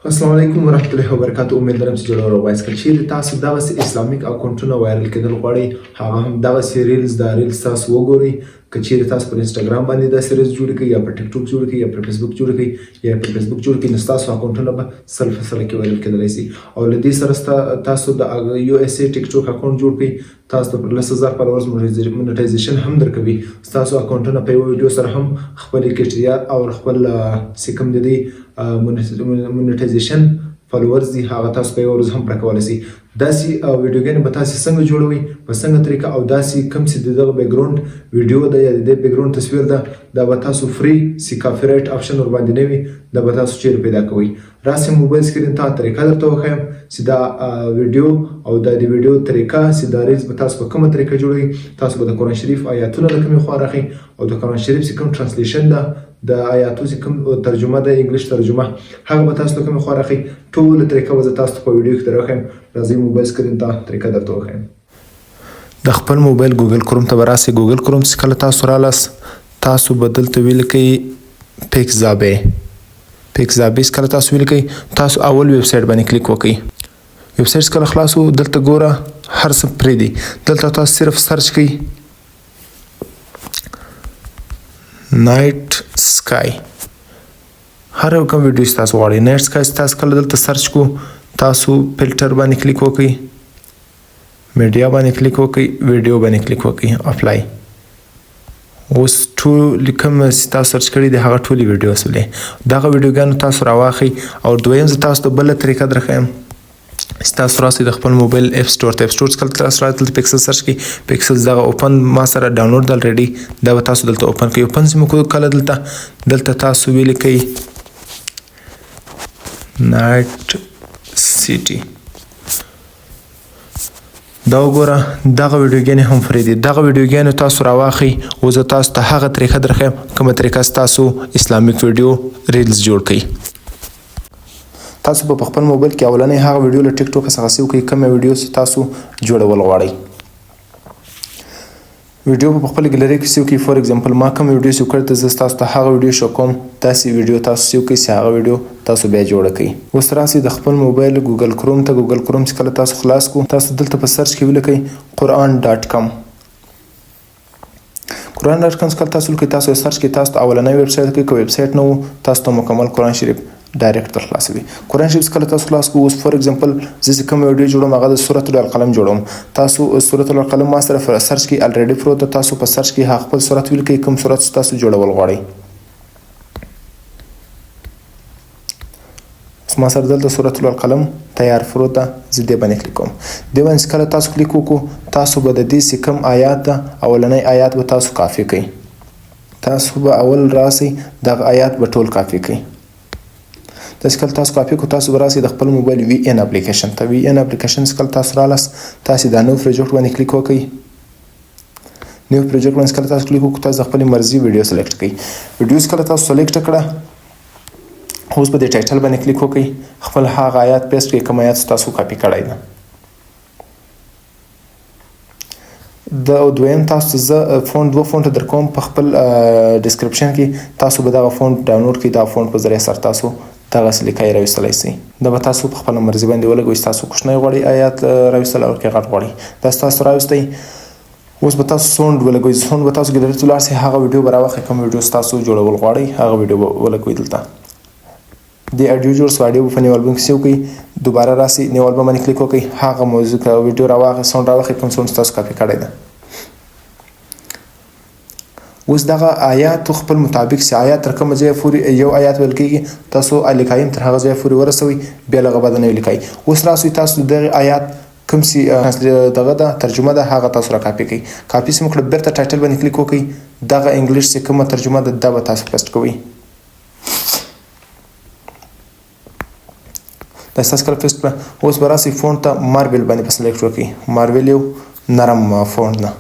السلام علیکم ورحمۃ اللہ وبرکاتہ. امید لرم چې جوړ وایس کړئ چې تاسو دغه اسلامیک اکاونټونه وایرل کېدل غواړئ هغه هم دغه ریلز تاسو وګورئ. که چیرې تاسو پر انسټاګرام باندې داسې ریلز جوړ کړئ یا پر ټیک ټاک جوړ کړئ یا پر فیسبوک جوړ کړئ یا پر فیسبوک جوړ کړئ نو ستاسو اکاونټونه به سل فصله کې وایرل کېدلی سي. او له دې سره تاسو د یو اس اے ټیک ټاک اکاونټ جوړ کړئ تاسو ته پر 10,000 فالوورز مونټایزیشن هم درکوي. ستاسو اکاونټونه په یو ویډیو سره هم خپل کټریات او خپل سیکم د دې مونټایزیشن فالوورز دي هغه تاسو په یو ورځ هم پوره کولی سي. داسې ویډیوګانې به تاسو څنګه جوړوئ په څنګه طریقه او داسې کوم چې دغه بیک ګراوند ویډیو ده یا د دې بیک ګراوند تصویر ده دا به تاسو فری سي کاپي رایټ اپشن ور باندې نه وي دا به تاسو چیرې پیدا کوئ. راسئ موبایل سکرین ته طریقه درته وښیم چې دا ویډیو او د دې ویډیو طریقه چې دا ریلز به تاسو په کومه طریقه جوړوئ. تاسو به د قرآن شریف آیاتونه له کومې خوا راخئ او د قرآن شریف چې کوم ترانسلیشن ده د آیاتو چې کوم ترجمه ده انګلیش ترجمه هغه به تاسو له کومې خوا راخئ. ټوله طریقه به زه تاسو ته په ویډیو کې درښیم. راځئ موبایل سکرین ته طریقه درته وښیم. د خپل موبایل ګوګل کروم ته به راسئ. ګوګل کروم چې کله تاسو رالاست تاسو به دلته ولیکئ پیکزابې چې کله تاسو ولیکئ تاسو اول ویب سایټ باندې کلیک وکئ. ویب سایټ کله خلاص وو دلته ګوره هر څه پرېږدئ. دلته تاسو صرف سرچ کئ نایټ سکای هر یو کوم ویډیو چې تاسو غواړئ. نایټ سکای چې تاسو کله دلته سرچ کو تاسو فلټر باندې کلیک وکئ میډیا باندې کلیک وکئ ویډیو باندې کلیک وکئ اپلای. اوس ټول کوم چې تاسو سرچ کړي دي هغه ټولې ویډیوز ولې دغه ویډیوګانو تاسو راواخئ. او دویم زه تاسو ته بله طریقه درښیم چې تاسو راسئ د خپل موبایل اپ سټور ته. اپ سټور څخه تاسو راځئ دلته پکسل سرچ کړئ. پکسل دغه اوپن ما سره ډاونلوډ ده الریډي دا به تاسو دلته اوپن کړئ. اوپن چې مو کړو کله دلته تاسو ولیکئ نایټ سیټي دا وګوره دغه ویډیوګانې هم فری دي. دغه ویډیوګانې تاسو راواخئ. او زه تاسو ته هغه طریقه درښیم کومه طریقه تاسو اسلامیک ویډیو ریلز جوړ کړئ. تاسو په خپل موبایل کې اولنۍ هغه ویډیو له ټیک ټاک څخه سیو کړئ کومه ویډیو چې تاسو جوړول غواړئ. ویډیو په خپل ګیلري کې سیو کړئ. فور ایگزامپل ما کوم ویډیو سیو کړی زه تاسو ته هغه ویډیو شو کوم داسې ویډیو تاسو سیو کړئ چې هغه ویډیو تاسو بیا جوړه کړئ. اوس راسئ د خپل موبایل ګوګل کروم ته. ګوګل کروم چې کله تاسو خلاص کو تاسو دلته په سرچ کې ولیکئ قرآن.com. قرآن.com څخه تاسو ولیکئ تاسو سرچ کې تاسو ته اولنۍ ویب سایټ کې ویب سایټ نه وو تاسو ته مکمل قرآن شریف ډایرکټ در خلاصوي. قرآن شریف کله تاسو خلاص کو اوس فور ایگزامپل زه چې کوم ویډیو جوړوم هغه د سورة القلم جوړوم. تاسو سورة القلم ما سره سرچ کې الریډي پروت ده. تاسو په سرچ کې هغه خپل سورت ولیکئ کوم سورت چې تاسو جوړول غواړئ. ما سره دلته سورة القلم تیار پروت ده زه دې باندې کلیک کوم. دې باندې کله تاسو کلیک وکړو تاسو به د دې چې کوم آیات ده اولنۍ آیات به تاسو کافي کړئ. تاسو به اول راسئ دغه آیات به ټول کافي کړئ. داسې کله تاسو کاپي کو تاسو به راسئ د خپل موبایل وي ان اپلیکیشن ته. وي ان اپلیکیشن کله تاسو رالاست تاسو دا نو پروجیکټ باندې کلیک وکړئ. نیو پروجیکټ باندې کله تاسو کلیک وکړئ تاسو خپل مرزي ویډیو سلیکټ کړئ. ویډیوز کله تاسو سلیکټ کړه اوس په دې ټایټل باندې کلیک وکړئ خپل هغه آیات پیسټ کړئ کوم آیات تاسو کاپي کړی ده. د دویم تاسو زه فونټ دوه فونټ درکوم په خپل ډسکرپشن کې تاسو به دغه فونټ ډاونلوډ کړئ. دا فونټ په ذریعه سره تاسو دغسې لیکای راویستلی سئ. دا به تاسو په خپله مرضي باندې ولګوئ. تاسو کوچنی غواړئ آیات راویستل او که غټ غواړئ دا ستاسو راویستی. اوس به تاسو سونډ ولګوئ. سونډ به تاسو ګیلري ته ولاړ سئ هغه ویډیو به راواخلئ کوم ویډیو تاسو جوړول غواړئ هغه ویډیو به ولګوئ دلته. د اډیو جوړ سو اډیو په نیو البم کې سیو کړئ. دوباره راسئ نیو البم باندې کلیک وکړئ هغه موزیک ویډیو راواخلئ سونډ راواخلئ کوم سونډ تاسو کاپي کړی ده. اوس دغه آیات خپل مطابق سي آیات تر کومه ځایه پورې یو آیات ویل کېږي تاسو لیکایم تر هغه ځایه پورې ورسوئ بیا له هغه بعد نه لیکئ. اوس راسئ تاسو دغه آیات کوم چې دغه ده ترجمه ده هغه تاسو را کاپي کړئ. کاپي چې مو کړه بیرته ټایټل باندې کلیک وکړئ دغه انګلیش چې کومه ترجمه ده دا به تاسو پیسټ کوئ. دا ستاسو کله پیسټ کړه اوس به راسئ فونټ ته ماربل باندې په سلیکټ وکړئ. ماربل یو نرم فونټ ده.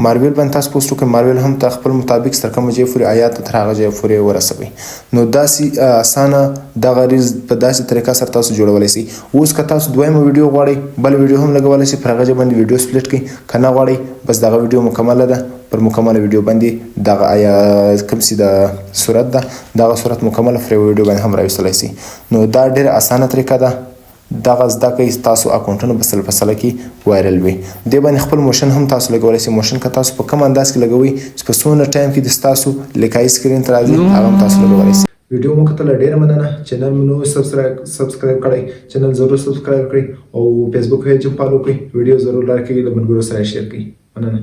ماربل باندې تاسو پوسټ وکړئ. ماربل هم ته خپل مطابق تر کومه ځایه پورې آیات تر هغه ځایه پورې ورسوئ. نو داسې اسانه دغه ریلز په داسې طریقه سره تاسو جوړولی سئ. اوس که تاسو دویمه ویډیو غواړئ بل ویډیو هم لګولی سئ په هغه ځای باندې ویډیو سپلیټ کړئ. که نه غواړئ بس دغه ویډیو مکمله ده پر مکمله ویډیو باندې دغه آیا کوم چې د صورت ده دغه صورت مکمله پر ویډیو باندې هم راوستلی سي. نو دا ډېره اسانه طریقه ده. دغه زده کړئ تاسو اکاونټونه په سل په سله کې وایرل وي. دې باندې خپل موشن هم تاسو لګولی سئ. موشن که تاسو په کوم انداز کې لګوئ چې په څومره ټایم کې د ستاسو لیکایي سکرین ته راځي هغه هم تاسو لګولی سئ. ویډیو مو کتله ډېره مننه. چینل مو نو سبسکرایب کړئ. چینل ضرور سبسکرایب کړئ او فیسبوک پیج هم فالو کړئ. ویډیو ضرور لایک کړئ، له ملګرو سره یې شیر کړئ. مننه.